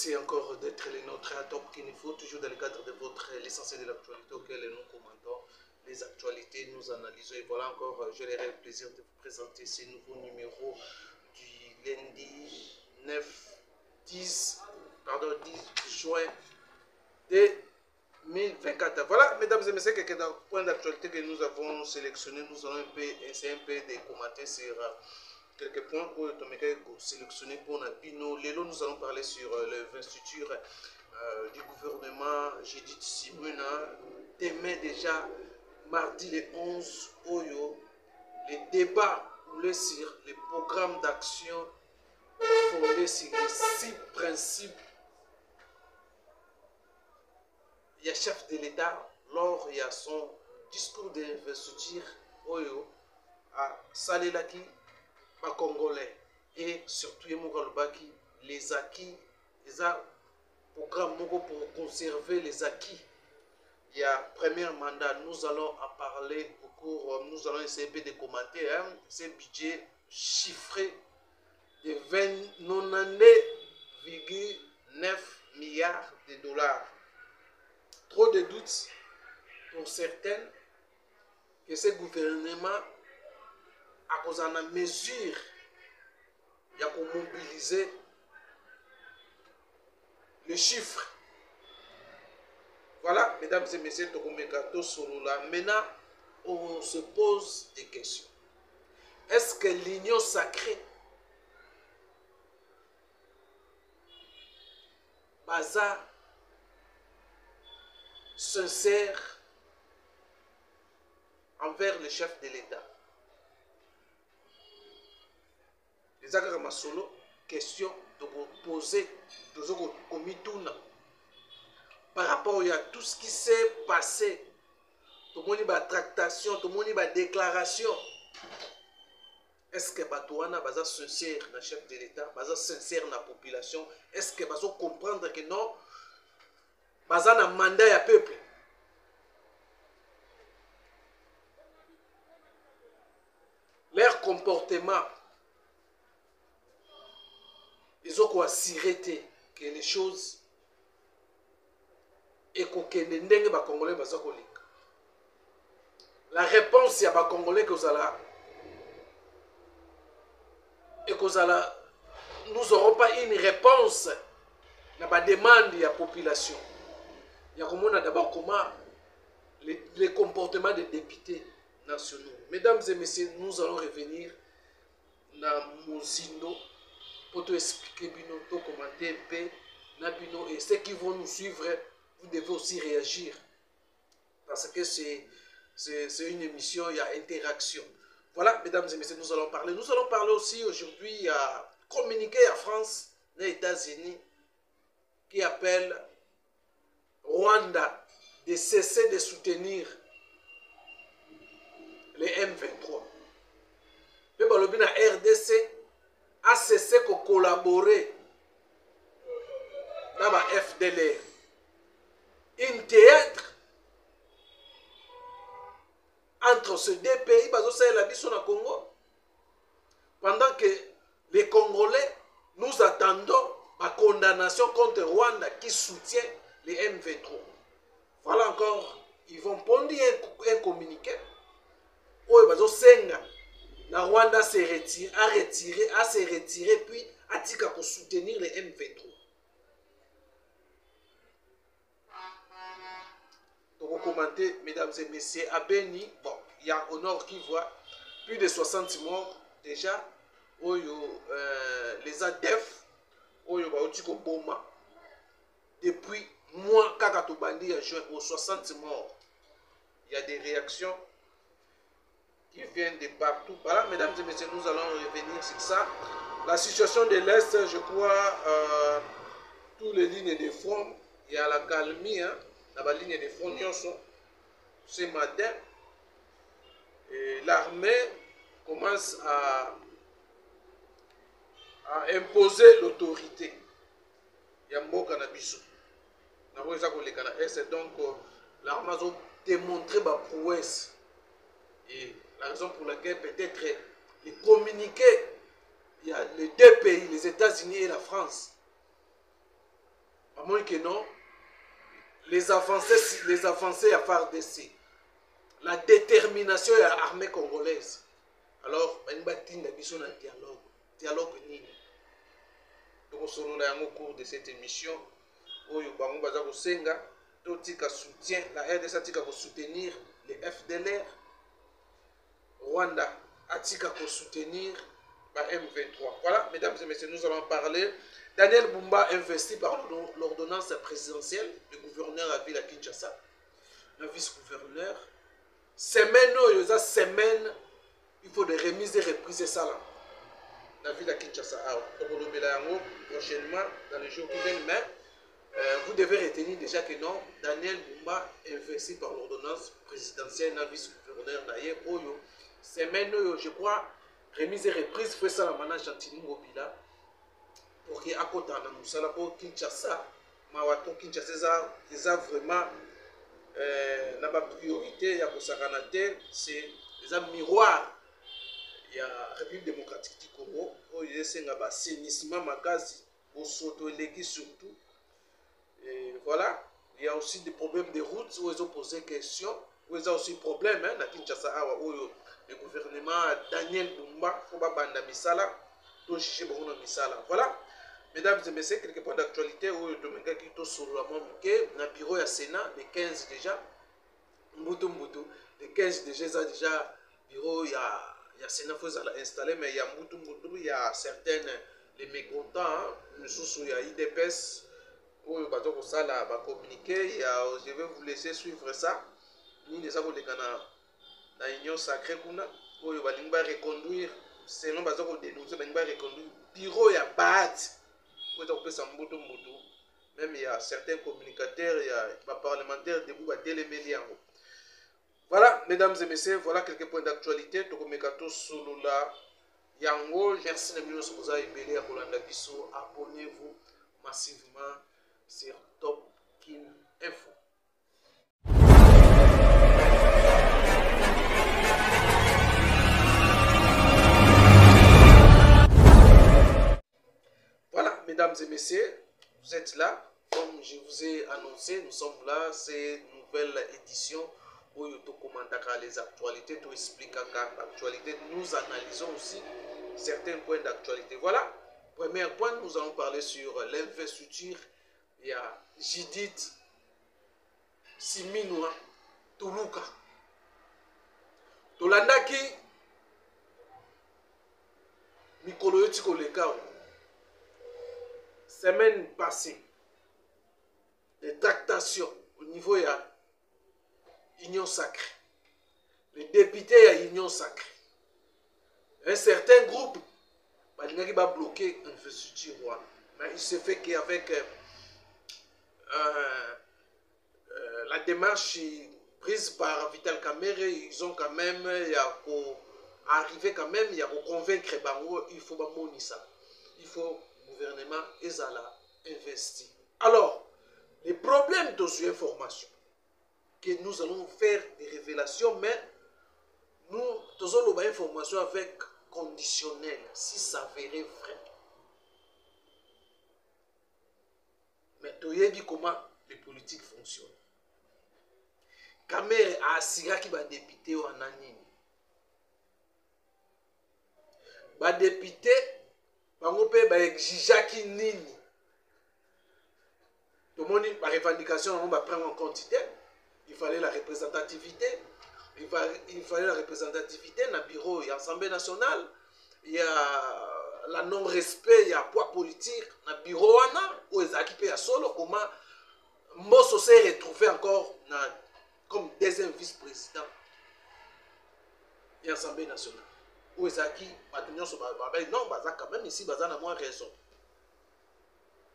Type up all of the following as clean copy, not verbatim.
Merci encore d'être les nôtres à Top Kinifo, toujours dans le cadre de votre l'essentiel de l'actualité auquel nous commentons les actualités, nous analysons. Et voilà encore, je l'aurai le plaisir de vous présenter ces nouveaux numéros du lundi 10 juin 2024. Voilà, mesdames et messieurs, quelques points d'actualité que nous avons sélectionnés. Nous allons essayer un peu de commenter sur quelques points pour sélectionner pour Napino. Lélo, nous allons parler sur l'investiture du gouvernement Judith Suminwa. Demain déjà, mardi le 11 Oyo, les débats sur les programmes d'action fondés sur les 6 principes. Il y a chef de l'État, lors il y a son discours d'investiture Oyo à Salelaki, pas congolais, et surtout les acquis, les programmes pour conserver les acquis. Il y a premier mandat, nous allons en parler au cours, nous allons essayer de commenter ce budget chiffré de 99,9 milliards de dollars. Trop de doutes pour certains que ce gouvernement a cause de mesure il y a pour mobiliser les chiffres. Voilà, mesdames et messieurs, maintenant on se pose des questions. Est-ce que l'union sacrée baza sincère envers le chef de l'État? Les accords masolo, question de vous poser, de vous par rapport à tout ce qui s'est passé, tout le monde a tractation, tout le monde a déclaration. Est-ce que Batouana est sincère dans le chef de l'État, est sincère dans la population? Est-ce que vous comprendre que non, est un mandat du peuple? Leur comportement, ils ont quoi s'irriter que les choses et que les Congolais baza kolika. La réponse y a ba Congolais que vous allez et que nous n'aurons pas une réponse à la demande de la population. Il y a d'abord comment les comportements des députés nationaux. Mesdames et messieurs, nous allons revenir dans Mozindo pour te expliquer, pour commenter un peu, et ceux qui vont nous suivre, vous devez aussi réagir. Parce que c'est une émission, il y a interaction. Voilà, mesdames et messieurs, nous allons parler. Nous allons parler aussi aujourd'hui à communiquer à France, aux États-Unis, qui appelle Rwanda de cesser de soutenir les M23. Le Balobina RDC a cessé de collaborer dans la FDLR. Un théâtre entre ces deux pays, la Congo, pendant que les Congolais, nous attendons la condamnation contre Rwanda qui soutient les M23. Voilà encore, ils vont prendre un communiqué où la Rwanda s'est retiré, a se retiré, puis a dit qu'il faut soutenir les M23. Donc, vous commentez, mesdames et messieurs, à Beni, bon, il y a au nord qui voit plus de 60 morts déjà, les ADF, depuis mois, Kakatobandi a joué aux 60 morts. Il y a des réactions qui viennent de partout. Voilà, mesdames et messieurs, nous allons revenir sur ça. La situation de l'Est, je crois, toutes les lignes de front, il y a la calmie, hein, la ligne de front, ce matin, l'armée commence à imposer l'autorité. Il y a un mot cannabis. C'est donc l'armée a démontré ma prouesse. Et la raison pour laquelle peut-être les communiqués, il y a les deux pays, les États-Unis et la France, à moins que non, les avancées à FARDC, la détermination de l'armée congolaise. Alors, il y a un dialogue. Dialogue nini. Donc, on a au cours de cette émission, où il y a un soutien, la RDC a soutenir les FDLR, Rwanda a soutenir la M23. Voilà, mesdames et messieurs, nous allons parler. Daniel Bumba investi par l'ordonnance présidentielle, le gouverneur à ville à Kinshasa, le vice-gouverneur. Semaine, il faut des remises et reprises ça là. La ville à Kinshasa, prochainement, dans les jours qui viennent, mais vous devez retenir déjà que non, Daniel Bumba investi par l'ordonnance présidentielle, le vice-gouverneur d'ailleurs, semaine, je crois, remise et reprise, fait ça la manage Chantini Mobila. Pour qu'il y ait à côté de nous, ça pour Kinshasa, Kinshasa, c'est vraiment la priorité, il y a c'est un miroir. Il y a la République démocratique du Congo, où il y a un assainissement, au Soto-Légui surtout. Et voilà, il y a aussi des problèmes de route où ils ont posé des questions, où ils ont aussi des problèmes, à Kinshasa, où le gouvernement Daniel Bumba, il faut pas banda misala, tout chicher beaucoup de misala. Voilà. Mesdames et messieurs, quelques points d'actualité où Dominga Kito sur la Momuke, dans le bureau du Sénat, les 15 déjà, Mbutu, les 15 déjà, bureau, il y a Sénat faut installé, mais il y a Mbutu, il y a certaines, les mécontents, nous il y a IDPS, où il va communiquer, je vais vous laisser suivre ça. Nous, les avons dans l'Union sacrée, où il va reconduire, selon les dénoncer, il va reconduire, bureau, il y a BAT. Même il y a certains communicateurs, il y a des parlementaires debout à Télémélian. Voilà, mesdames et messieurs, voilà quelques points d'actualité. Tokomekato Solula Yango, merci de nous aider à abonnez-vous massivement sur Top Kin Info. Mesdames et messieurs, vous êtes là. Comme je vous ai annoncé, nous sommes là. C'est une nouvelle édition où nous commentons les actualités, nous expliquons l'actualité. Nous analysons aussi certains points d'actualité. Voilà. Premier point, nous allons parler sur l'investiture. Il y a Judith Suminwa Tuluka. Tolandaki Mikolo Yotiko Lekao. Semaine passée, les tractations au niveau de l'Union sacrée, les députés à l'Union sacrée, un certain groupe va bloquer l'investiture. Mais il se fait qu'avec la démarche prise par Vital Kamerhe, ils ont quand même arrivé quand même, il y a convaincre Bango, il faut pas monter ça. Il faut gouvernement Ezala investi. Alors, les problèmes de ces informations, que nous allons faire des révélations, mais nous avons des informations avec conditionnel, si ça s'avérait vrai. Mais tu as dit comment les politiques fonctionnent. Kamerhe a assuré qu'il va député en Anine. Va député bango pe ba exigaki nini tout le monde la revendication on va prendre en compte il fallait la représentativité il fallait la représentativité dans le bureau et l'Assemblée nationale il y a la non respect il y a poids politique dans le bureau où ils occupent à solo comment Mbosso s'est retrouvé encore comme deuxième vice-président et l'Assemblée nationale. Où est-ce qu'il non, quand même ici, il a moins raison.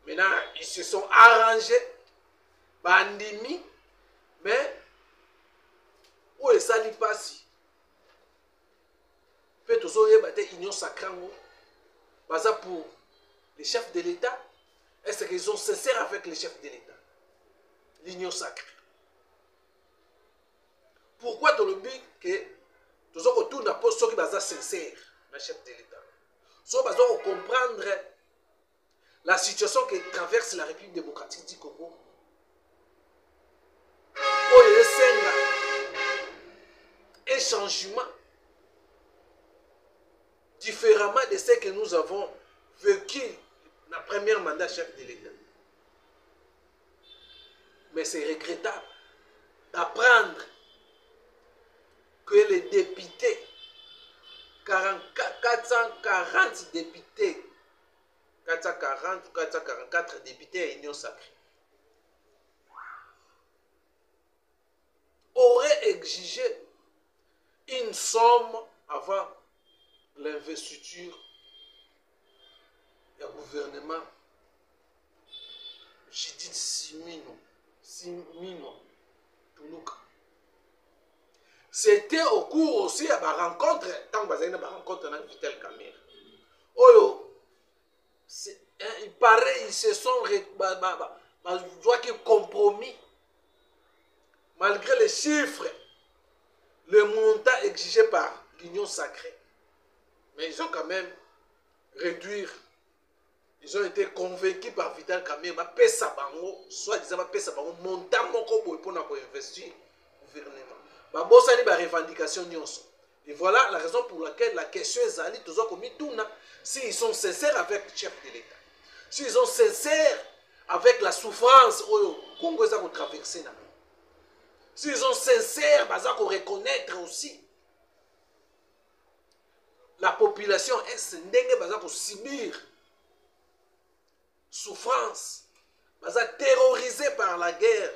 Maintenant, ils se sont arrangés, bandimi, mais où est-ce qu'il passe? Peut-être qu'ils ont union sacrée pour les chefs de l'État. Est-ce qu'ils sont sincères avec les chefs de l'État? L'union sacrée. Pourquoi dans le but que tout ça autour n'a pas sincère, le chef de l'État. So, comprendre la situation que traverse la République démocratique du Congo. Oyo esenga un changement différemment de ce que nous avons vécu dans le premier mandat chef de l'État. Mais c'est regrettable d'apprendre que les députés, 440 députés, 440 ou 444 députés à Union Sacrée, auraient exigé une somme avant l'investiture du gouvernement Judith Suminwa Tuluka. C'était au cours aussi à ma rencontre, tant que j'ai rencontre avec Vital Kamerhe. Oh, il paraît ils se sont compromis malgré les chiffres, le montant exigé par l'Union Sacrée. Mais ils ont quand même réduit. Ils ont été convaincus par Vital Kamerhe. Soit disant montant pour investir le gouvernement. Babosani ba revendication nyonso. Et voilà la raison pour laquelle la question est allée toujours comme tout s'ils sont sincères avec le chef de l'État. S'ils sont sincères avec la souffrance au Congo ça traverser là. S'ils sont sincères, baza ko reconnaître aussi la population est ndenge baza ko subir souffrance, baza terrorisé par la guerre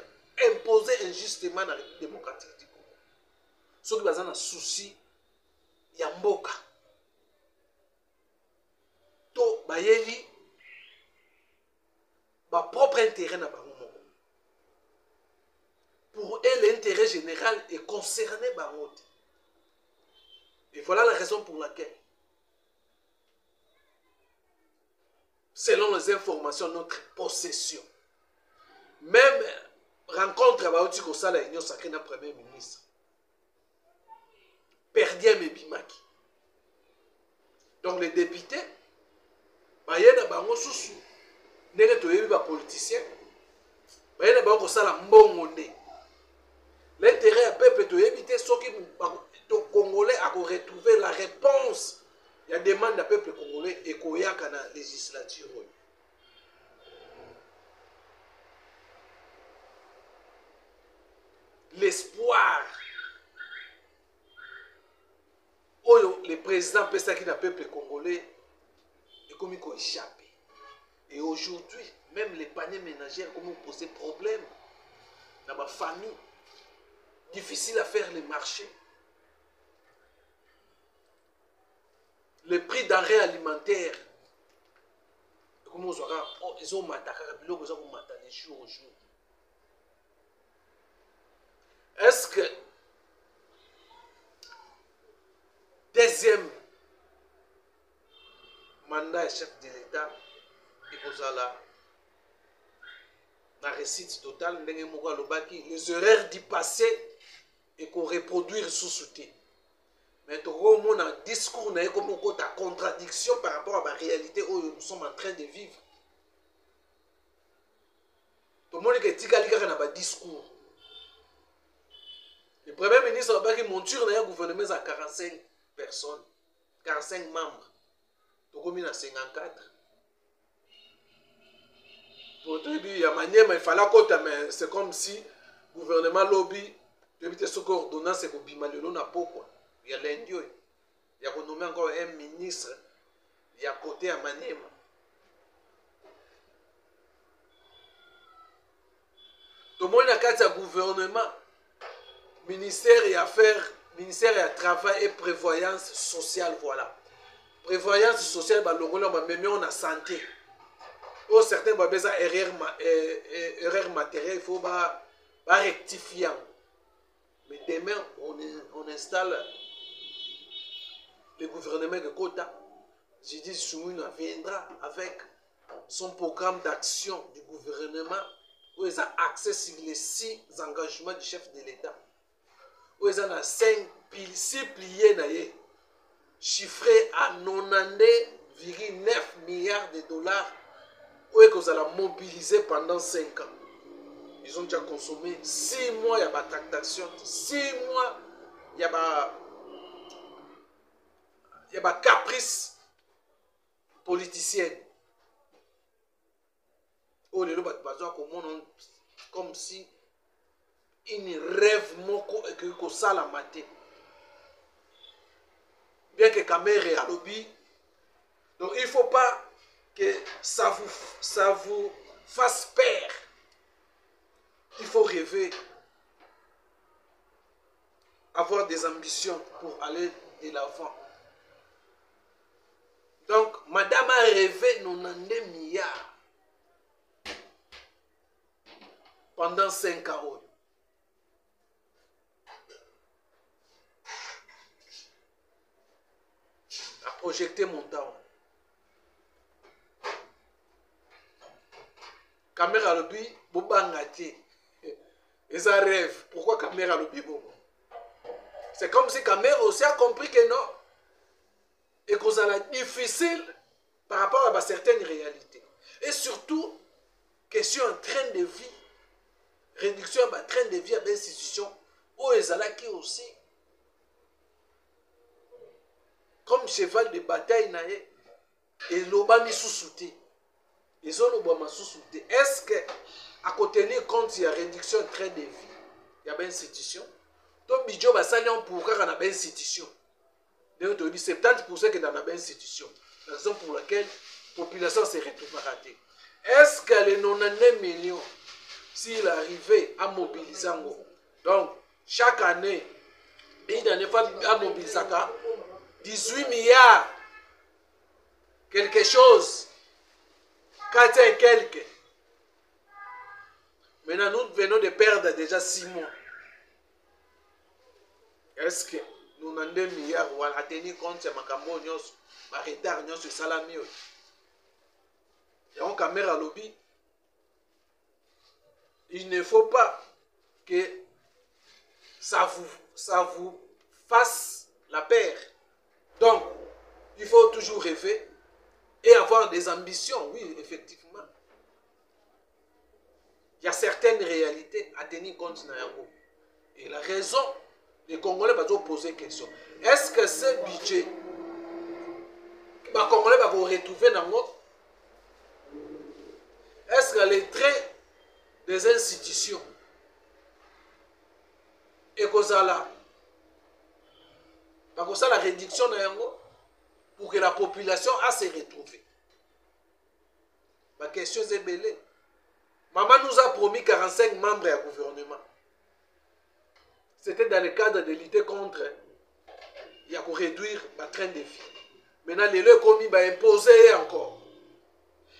imposée injustement dans la République démocratique du Congo. Ceux qui ont un souci, Yamboka. To bayeli, ba propre intérêt na bango. Pour eux, l'intérêt général est concerné par l'autre. Et voilà la raison pour laquelle, selon les informations de notre possession, même rencontre avec l'Union Sacrée d'un Premier ministre, Perdien Mebimaki. Donc les députés, il y a des politiciens, il y a des politiciens, il y a des politiciens. L'intérêt du peuple de éviter ce qui les Congolais a retrouvé la réponse. Il y a des demandes du peuple congolais et qu'il y a dans la législature. L'espoir. Le président Pessaki du peuple congolais est comme il a échappé. Et aujourd'hui, même les paniers ménagères ont posé problème dans ma famille. Difficile à faire les marchés. Les prix denrées alimentaires. Comment on aura, ils ont massacré les jours au jour. Est-ce que deuxième mandat chef de l'État et vous allez la réussite totale, les erreurs du passé et qu'on reproduire sous soutien. Mais tout le monde a un discours comme une contradiction par rapport à la réalité où nous sommes en train de vivre. Tout le monde a un discours. Le Premier ministre a dit monture dans un gouvernement à 45 personnes, 45 membres. Tout le monde a 54. Pour te dire, il fallait côté, mais c'est comme si le gouvernement lobby. Éviter ce coordonnance c'est pour bimalelo na pourquoi il y a l'indio il y a nommé encore un ministre il y a côté à Maniema tout le monde a quatre gouvernement ministère et affaires ministère et travail et prévoyance sociale voilà prévoyance sociale bah longola bah même on a santé oh certains bah besoin erreur matérielle il faut bah rectifier. Mais demain, on installe le gouvernement de Kota. Judith Suminwa viendra avec son programme d'action du gouvernement où il a accès sur les 6 engagements du chef de l'État. Où il a 6 piliers chiffrés à 92,9 milliards de dollars oyo ekozala mobilisé pendant 5 ans. Ils ont déjà consommé 6 mois, il y a ma tractation, 6 mois, il y a ma caprice politicienne. Oh, les lois comme si ils rêvent moko et que ça la maté. Bien que Kamere est à lobby, donc il ne faut pas que ça vous fasse peur. Il faut rêver, avoir des ambitions pour aller de l'avant. Donc, madame a rêvé 92 milliards pendant 5 ans. A projeté mon temps. Caméra lobby, boba ngati. Et ça rêve. Pourquoi caméra lobby bobo? C'est comme si caméra aussi a compris que non. Et que ça est difficile par rapport à certaines réalités. Et surtout, question en train de vie. Réduction en train de vie à l'institution. Où ils allaient qui aussi. Comme cheval de bataille naé. Et l'obami sous-souté. Ils ont l'obama sous-souté. Est-ce que, à côté tenir compte, il y a réduction en train de vie, il y a une institution. Donc, Bidjo va s'allier pour qu'il y ait une institution. Donc, tu dis 70% qu'il y a une institution. La raison pour laquelle la population se retrouve ratée. Est-ce que les 99 millions, s'il arrivait à mobiliser, donc, chaque année, il n'en est pas à mobiliser 18 milliards, quelque chose, 4 et quelques. Maintenant, nous venons de perdre déjà 6 mois. Est-ce que nous avons 2 milliards ou à tenir compte de Makambo, ma retard, sur Salami? Il y a une caméra lobby. Il ne faut pas que ça vous fasse la paire. Donc, il faut toujours rêver et avoir des ambitions, oui, effectivement. Il y a certaines réalités à tenir compte. Et la raison, les Congolais vont poser une question. Est-ce que ce budget, les Congolais vont retrouver dans notre... Est-ce que les traits des institutions et que ça la réduction pour que la population a se retrouver? Ma question est belle. Maman nous a promis 45 membres à gouvernement. C'était dans le cadre de lutter contre, il y a pour réduire ma train de vie. Maintenant, les lois commis va imposer encore.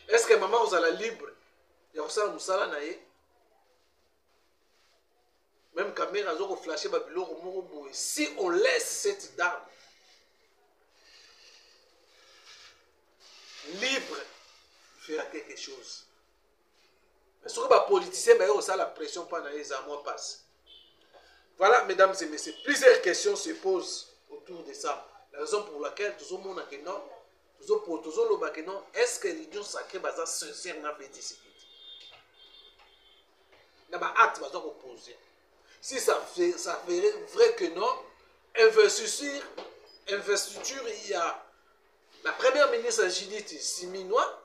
Est-ce que maman vous a la libre? Il y a ça nous sala naé. Même caméra zo flasher babilo ko. Si on laisse cette dame libre, il fera quelque chose. Mais ce que les politiciens ont la pression pendant les mois passent. Voilà, mesdames et messieurs, plusieurs questions se posent autour de ça. La raison pour laquelle tout le monde a dit non, est-ce que l'union sacrée va sincèrement faire des il y a un acte qui va opposer. Si ça ferait vrai que non, investiture, il y a la première ministre Judith Siminois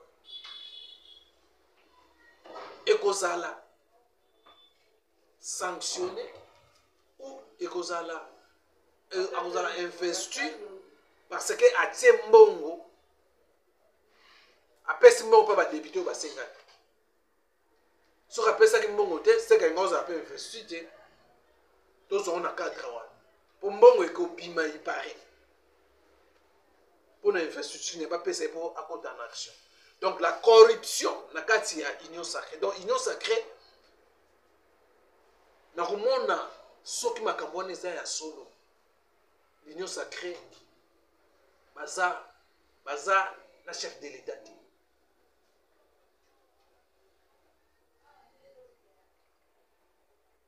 et Kozala sanctionné ou Kozala investi parce que à Tiembongo a pessimement pas député au Basenga. Ce qu'on appelle ça qui mbongo c'est que nous appelle investi. Tous on a 4 ans. Pour mbongo et bima il paraît. Pour l'investiture n'est pas passé pour à côté en action. Donc la corruption, la carte il y a union sacrée. Donc union sacrée, na rumona soki makambone za ya solo. L'union sacrée, baza la chef de l'État.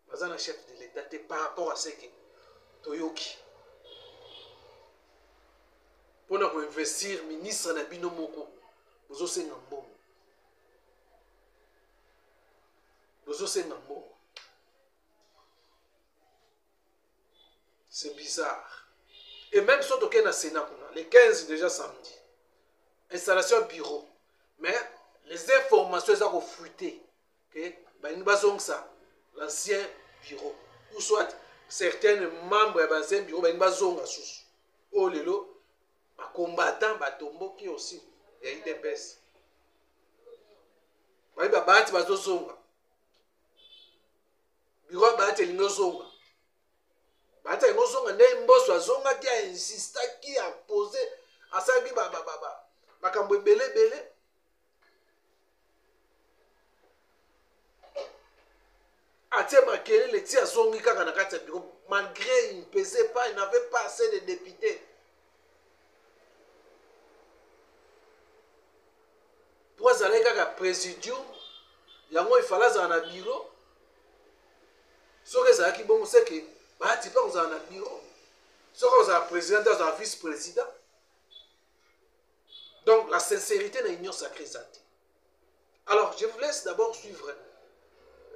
Baza la chef de l'État par rapport à ce que Toyoki. Pour nous investir ministre na bino moko, vous aussi ngambon. C'est bizarre. Et même si on est au Sénat, les 15 déjà samedi, installation bureau, mais les informations sont fuitées. Ça, l'ancien bureau, ou soit certains membres de l'ancien bureau, oh lelo, combattant, batombo qui aussi, il y a IDPS. Bureau bati linozonga. Bati linozonga nde mboso azonga ki a insista ki a posé asaki makambo ebele. Atie Makele le tia zongi kaka na kati ya bureau malgré il ne pesait pas, il n'avait pas assez de députés. Pour aller kaka présidium, yango il fallait dans un bureau. Ce que ça qui bon c'est que bah tu pas dans un bureau. Ce que ça président dans un vice-président. Donc la sincérité de l'union sacrée ça. Alors je vous laisse d'abord suivre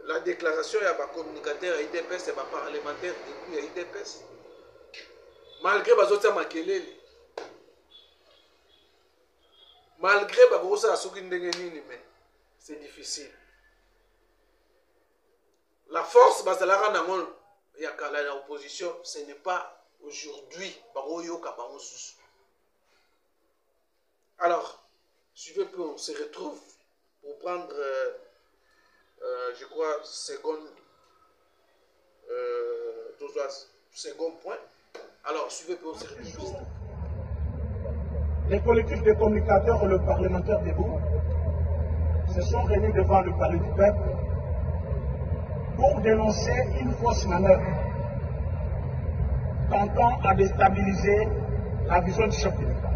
la déclaration ya ba communicateur IDPS et ba parlementaire depuis IDPS. Malgré bazota makelele. Malgré ba ko ça soki ndenge nini mais c'est difficile. La force bazalara nango ya kala na opposition, ce n'est pas aujourd'hui baroyoka bango susu. Alors, suivez peu, on se retrouve pour prendre je crois second point. Alors, suivez peu, on se retrouve. Les collectifs de communicateurs et le parlementaire debout se sont réunis devant le palais du peuple pour dénoncer une fausse manœuvre tentant à déstabiliser la vision du chef de l'État.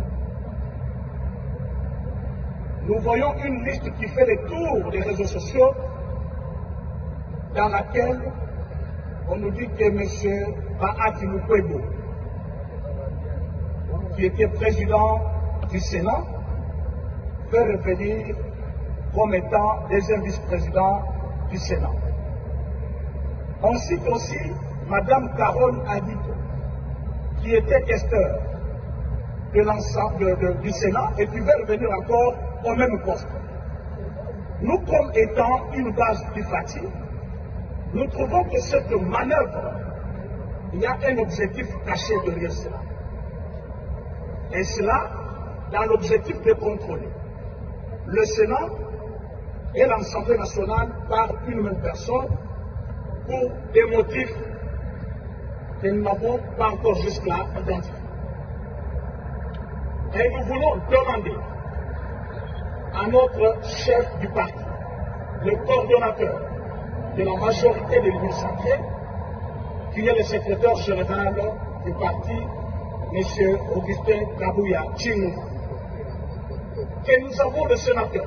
Nous voyons une liste qui fait le tour des réseaux sociaux dans laquelle on nous dit que M. Bahati Lukwebo, qui était président du Sénat, peut revenir comme étant deuxième vice-président du Sénat. On cite aussi Mme Carole Adito, qui était questeur de l'ensemble du Sénat et qui veut revenir encore au même poste. Nous, comme étant une base du Fati, nous trouvons que cette manœuvre, il y a un objectif caché derrière cela. Et cela, dans l'objectif de contrôler le Sénat et l'Assemblée nationale par une même personne pour des motifs que nous n'avons pas encore jusque-là identifiés. Et nous voulons demander à notre chef du parti, le coordonnateur de la majorité de l'Union sacrée, qui est le secrétaire général du parti, M. Augustin Kabouya Tchimou, que nous avons le sénateur,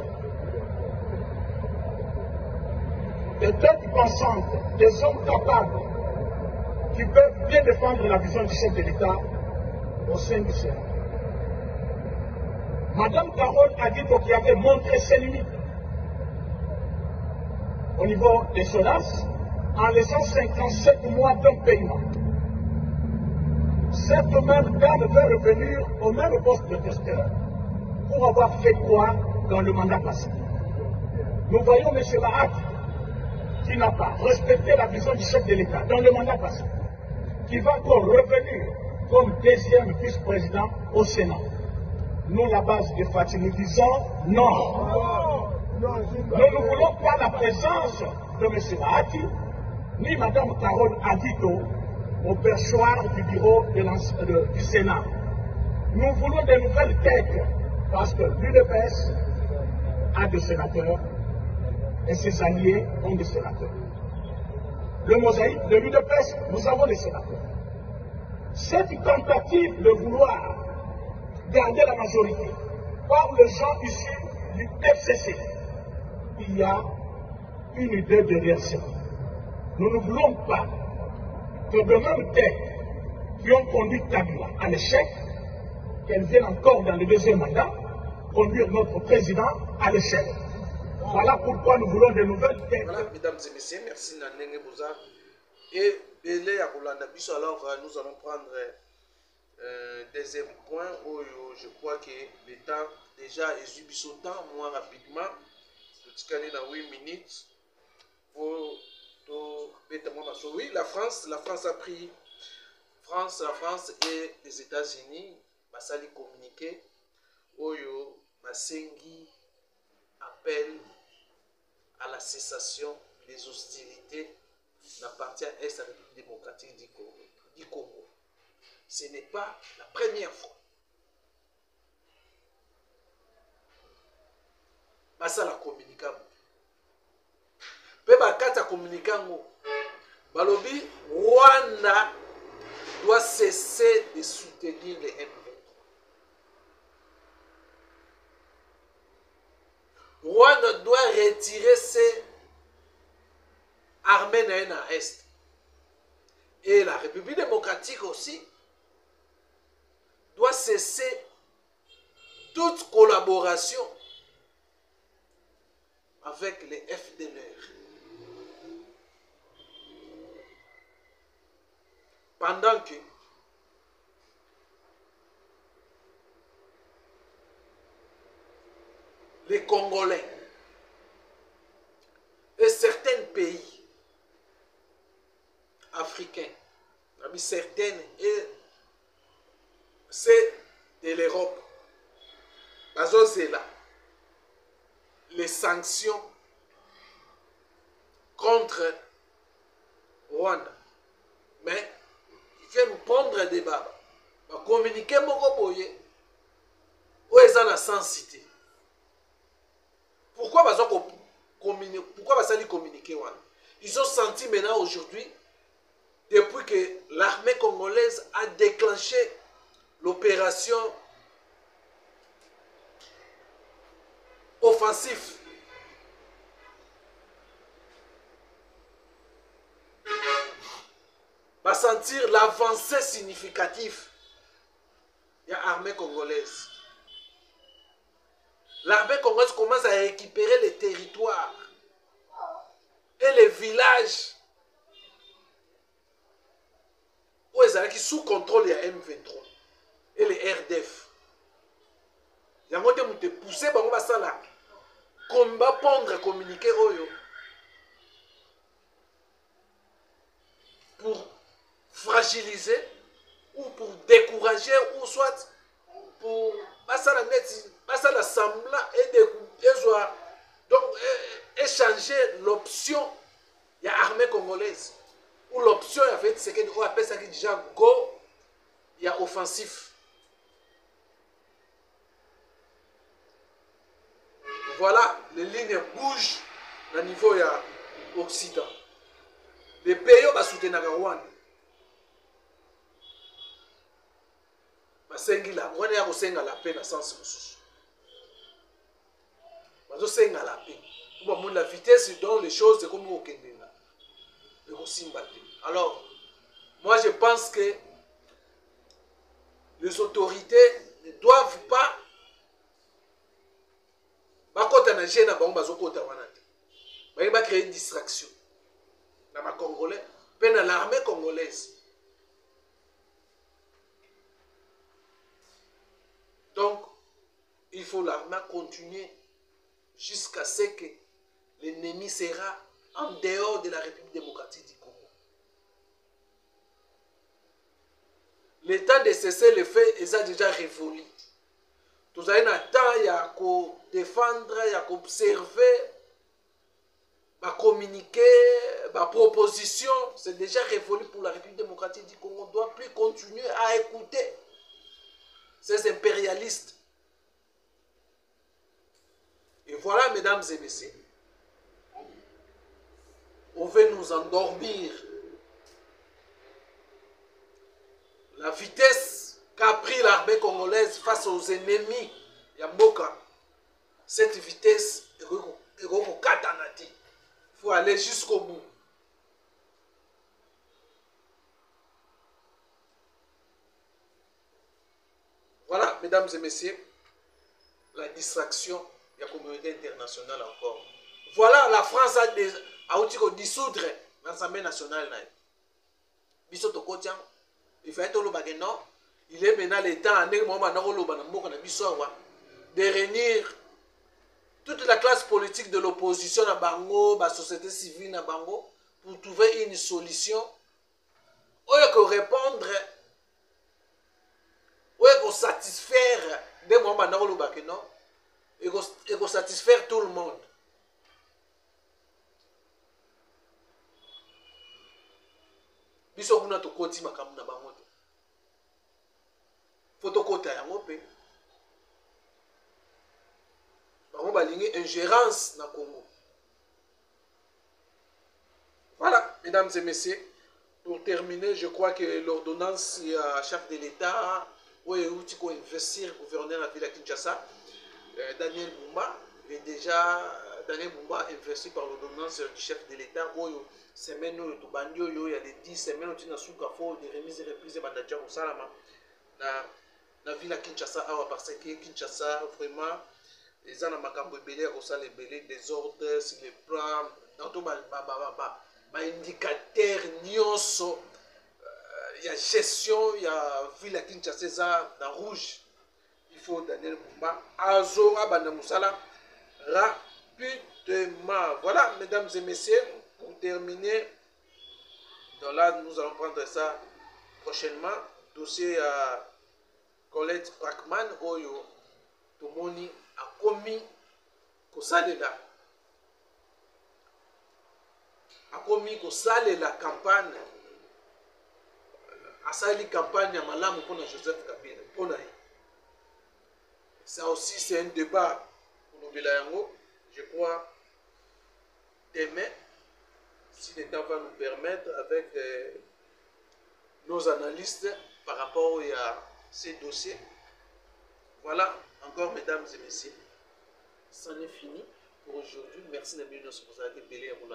des têtes pensantes, des hommes capables, qui peuvent bien défendre la vision du chef de l'État au sein du Sénat. Madame Carole Adito, qui avait montré ses limites au niveau des SODAS, en laissant 57 mois d'un paiement. Cette même dame veut revenir au même poste de testeur pour avoir fait quoi dans le mandat passé. Nous voyons M. Bahati, qui n'a pas respecté la vision du chef de l'État dans le mandat passé, qui va encore revenir comme deuxième vice-président au Sénat. Nous, la base de Fati, nous disons non. Nous ne voulons pas la présence de M. Bahati, ni Mme Carole Adito au perchoir du bureau du Sénat. Nous voulons de nouvelles têtes, parce que l'UDPS a des sénateurs et ses alliés ont des sénateurs. Le mosaïque de l'UDPS, nous avons des sénateurs. Cette tentative de vouloir garder la majorité par les gens issus du FCC, il y a une idée derrière ça. Nous ne voulons pas que de même têtes qui ont conduit Kabila à l'échec, qu'elles viennent encore dans le deuxième mandat conduire notre président à l'échec. Voilà pourquoi nous voulons de nouvelles têtes. Voilà, mesdames et messieurs, merci Nandenge Bouza. Et Belé à Rolanda Bisso, alors nous allons prendre deuxième point où je crois que l'État déjà exhibe son temps, moins rapidement, le dans 8 minutes pour oui, la France a pris la France et les États-Unis, Basali communiqué, Oyo, Masengi appelle à la cessation des hostilités dans la partie est la République démocratique du Congo. Ce n'est pas la première fois. Basa la communicable. Pe bakata communicango. Balobi Rwanda doit cesser de soutenir les M23. Rwanda doit retirer ses armées dans l'Est. Et la République démocratique aussi doit cesser toute collaboration avec les FDLR. Pendant que les Congolais et certains pays africains, certaines et c'est de l'Europe, c'est là les sanctions contre Rwanda. Mais il faut nous prendre un débat. On va communiquer où est la sensité. Pourquoi communiquer? Ils ont senti maintenant aujourd'hui, depuis que l'armée congolaise a déclenché l'opération offensive. Va sentir l'avancée significative de l'armée congolaise. L'armée congolaise commence à récupérer les territoires et les villages où ils sont sous contrôle de M23 et les RDF. Il y a un côté poussé par ça combat pondre communiquer pour fragiliser ou pour décourager ou soit pour l'assembler donc échanger l'option de l'armée congolaise ou l'option en fait c'est qu'on appelle ça déjà go il y a offensif. Voilà, les lignes bougent au niveau de l'Occident. Les pays vont soutenir Rwanda. Rwanda a reçu la paix dans le sens où la paix. La vitesse dont les choses c'est comme au Kenya. Alors, moi je pense que les autorités ne doivent pas créer une distraction dans les Congolais, dans l'armée congolaise. Donc, il faut l'armée continuer jusqu'à ce que l'ennemi sera en dehors de la République démocratique du Congo. Le temps de cesser le fait est déjà révolu. Tout ça, il y a temps, il y a qu'à défendre, il y a qu'à observer, à communiquer, à proposition. C'est déjà révolu pour la République démocratique du Congo. On ne doit plus continuer à écouter ces impérialistes. Et voilà, mesdames et messieurs, on veut nous endormir. La vitesse qu'a pris l'armée congolaise face aux ennemis Yamboka, cette vitesse est katanati. Il faut aller jusqu'au bout. Voilà, mesdames et messieurs, la distraction de la communauté internationale encore. Voilà, la France a dissoudre l'Assemblée nationale. Biso Tokotian, il faut être le non. Il est maintenant le temps de réunir toute la classe politique de l'opposition à Bango, la société civile à Bango, pour trouver une solution. Ou répondre, ou satisfaire des moments et satisfaire tout le monde. Biso kuna tokoti makamu na bango te. Photokota yango pe. Bango balingi ingérence na Congo. Voilà, mesdames et messieurs, pour terminer, je crois que l'ordonnance chef de l'État où il faut investir gouverneur de la ville de Kinshasa, Daniel Bumba, est déjà Daniel Bumba investi par l'ordonnance du chef de l'État où semaine où il y a les 10 semaines où il y a des remises et reprises de au Salama dans la ville de Kinshasa parce que Kinshasa vraiment les gens makambo belé au sale belé des ordres sur les plans dans tout indicateur nyonso il y a gestion il y a ville de Kinshasa dans rouge. Il faut Daniel Bumba azora banda musala rapidement. Voilà, mesdames et messieurs, pour terminer, donc là nous allons prendre ça prochainement. Dossier à Colette Brackman, Oyo, Tomoni a commis Kosalela. A commis Kosalela campagne. A sali campagne à Malamu pour Joseph Kabila. Pour ça aussi, c'est un débat pour nous, je crois, demain, si le temps va nous permettre, avec nos analystes par rapport à ces dossiers. Voilà, encore, mesdames et messieurs, c'en est fini pour aujourd'hui. Merci de nous avoir été payés à mon